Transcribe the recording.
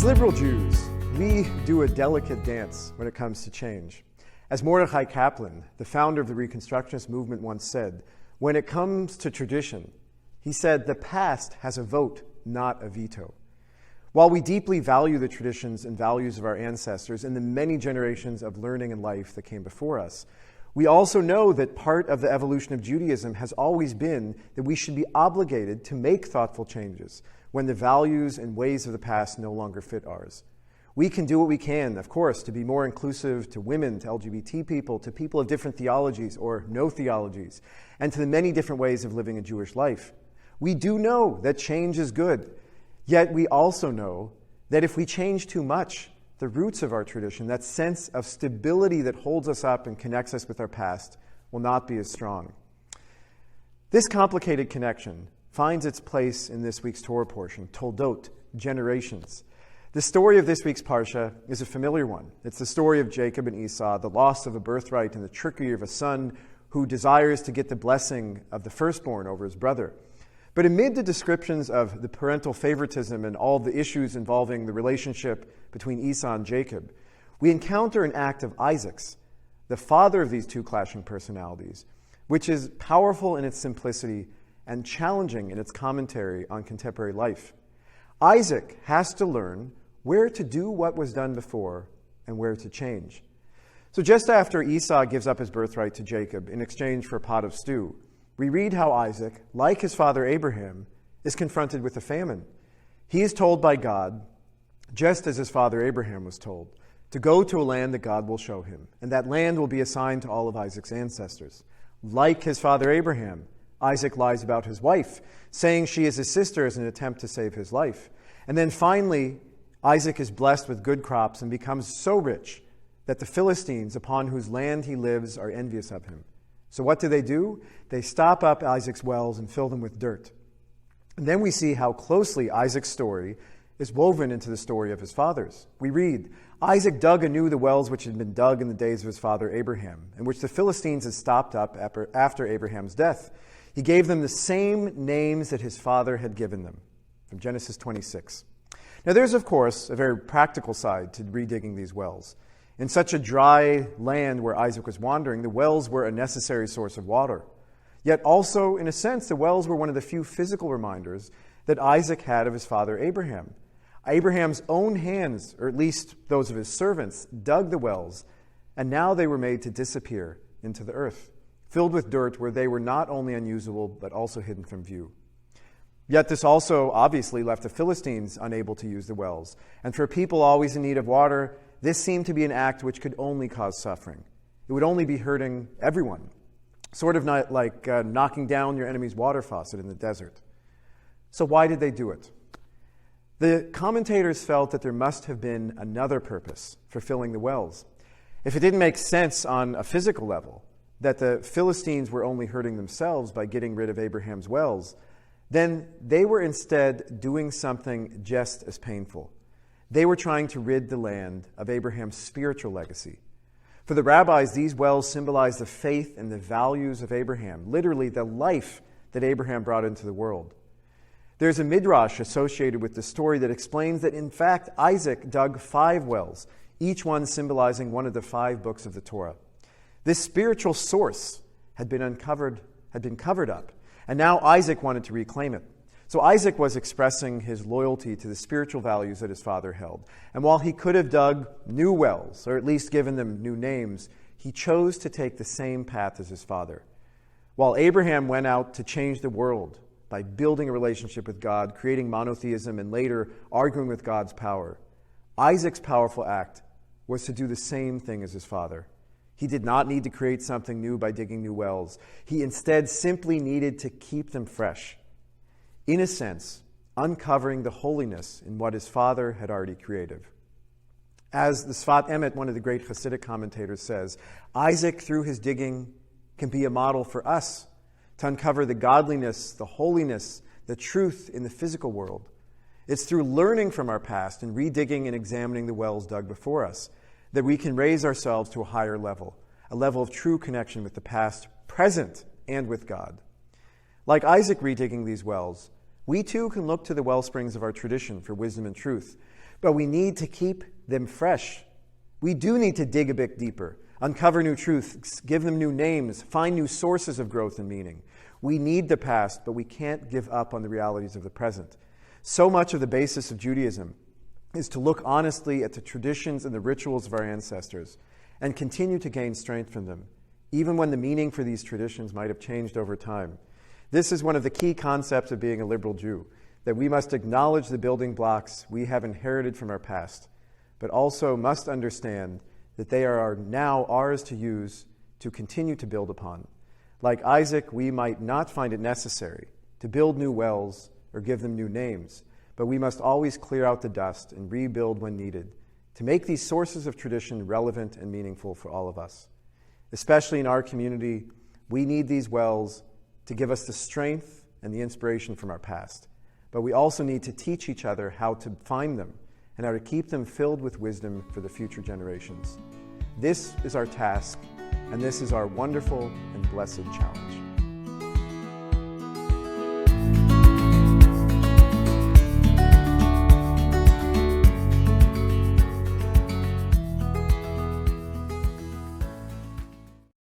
As liberal Jews, we do a delicate dance when it comes to change. As Mordechai Kaplan, the founder of the Reconstructionist movement, once said, when it comes to tradition, he said, the past has a vote, not a veto. While we deeply value the traditions and values of our ancestors and the many generations of learning and life that came before us, we also know that part of the evolution of Judaism has always been that we should be obligated to make thoughtful changes when the values and ways of the past no longer fit ours. We can do what we can, of course, to be more inclusive to women, to LGBT people, to people of different theologies or no theologies, and to the many different ways of living a Jewish life. We do know that change is good, yet we also know that if we change too much, the roots of our tradition, that sense of stability that holds us up and connects us with our past, will not be as strong. This complicated connection finds its place in this week's Torah portion, Toldot, generations. The story of this week's Parsha is a familiar one. It's the story of Jacob and Esau, the loss of a birthright and the trickery of a son who desires to get the blessing of the firstborn over his brother. But amid the descriptions of the parental favoritism and all the issues involving the relationship between Esau and Jacob, we encounter an act of Isaac's, the father of these two clashing personalities, which is powerful in its simplicity and challenging in its commentary on contemporary life. Isaac has to learn where to do what was done before and where to change. So just after Esau gives up his birthright to Jacob in exchange for a pot of stew, we read how Isaac, like his father Abraham, is confronted with a famine. He is told by God, just as his father Abraham was told, to go to a land that God will show him, and that land will be assigned to all of Isaac's ancestors. Like his father Abraham, Isaac lies about his wife, saying she is his sister as an attempt to save his life. And then finally, Isaac is blessed with good crops and becomes so rich that the Philistines, upon whose land he lives, are envious of him. So what do? They stop up Isaac's wells and fill them with dirt. And then we see how closely Isaac's story is woven into the story of his fathers. We read, Isaac dug anew the wells which had been dug in the days of his father Abraham, and which the Philistines had stopped up after Abraham's death. He gave them the same names that his father had given them. From Genesis 26. Now there's, of course, a very practical side to redigging these wells. In such a dry land where Isaac was wandering, the wells were a necessary source of water. Yet also, in a sense, the wells were one of the few physical reminders that Isaac had of his father Abraham. Abraham's own hands, or at least those of his servants, dug the wells, and now they were made to disappear into the earth, filled with dirt where they were not only unusable, but also hidden from view. Yet this also obviously left the Philistines unable to use the wells. And for people always in need of water, this seemed to be an act which could only cause suffering. It would only be hurting everyone, sort of not like knocking down your enemy's water faucet in the desert. So why did they do it? The commentators felt that there must have been another purpose for filling the wells. If it didn't make sense on a physical level, that the Philistines were only hurting themselves by getting rid of Abraham's wells, then they were instead doing something just as painful. They were trying to rid the land of Abraham's spiritual legacy. For the rabbis, these wells symbolize the faith and the values of Abraham, literally the life that Abraham brought into the world. There's a midrash associated with the story that explains that, in fact, Isaac dug 5 wells, each one symbolizing one of the 5 books of the Torah. This spiritual source had been covered up, and now Isaac wanted to reclaim it. So Isaac was expressing his loyalty to the spiritual values that his father held. And while he could have dug new wells, or at least given them new names, he chose to take the same path as his father. While Abraham went out to change the world by building a relationship with God, creating monotheism, and later arguing with God's power, Isaac's powerful act was to do the same thing as his father. He did not need to create something new by digging new wells. He instead simply needed to keep them fresh. In a sense, uncovering the holiness in what his father had already created. As the Sfat Emet, one of the great Hasidic commentators, says, Isaac, through his digging, can be a model for us to uncover the godliness, the holiness, the truth in the physical world. It's through learning from our past and redigging and examining the wells dug before us that we can raise ourselves to a higher level, a level of true connection with the past, present, and with God. Like Isaac redigging these wells, we too can look to the well springs of our tradition for wisdom and truth. But we need to keep them fresh. We do need to dig a bit deeper, uncover new truths, give them new names, find new sources of growth and meaning. We need the past, but we can't give up on the realities of the present. So much of the basis of Judaism is to look honestly at the traditions and the rituals of our ancestors and continue to gain strength from them, even when the meaning for these traditions might have changed over time. This is one of the key concepts of being a liberal Jew, that we must acknowledge the building blocks we have inherited from our past, but also must understand that they are now ours to use to continue to build upon. Like Isaac, we might not find it necessary to build new wells or give them new names, but we must always clear out the dust and rebuild when needed to make these sources of tradition relevant and meaningful for all of us. Especially in our community, we need these wells to give us the strength and the inspiration from our past. But we also need to teach each other how to find them and how to keep them filled with wisdom for the future generations. This is our task, and this is our wonderful and blessed challenge.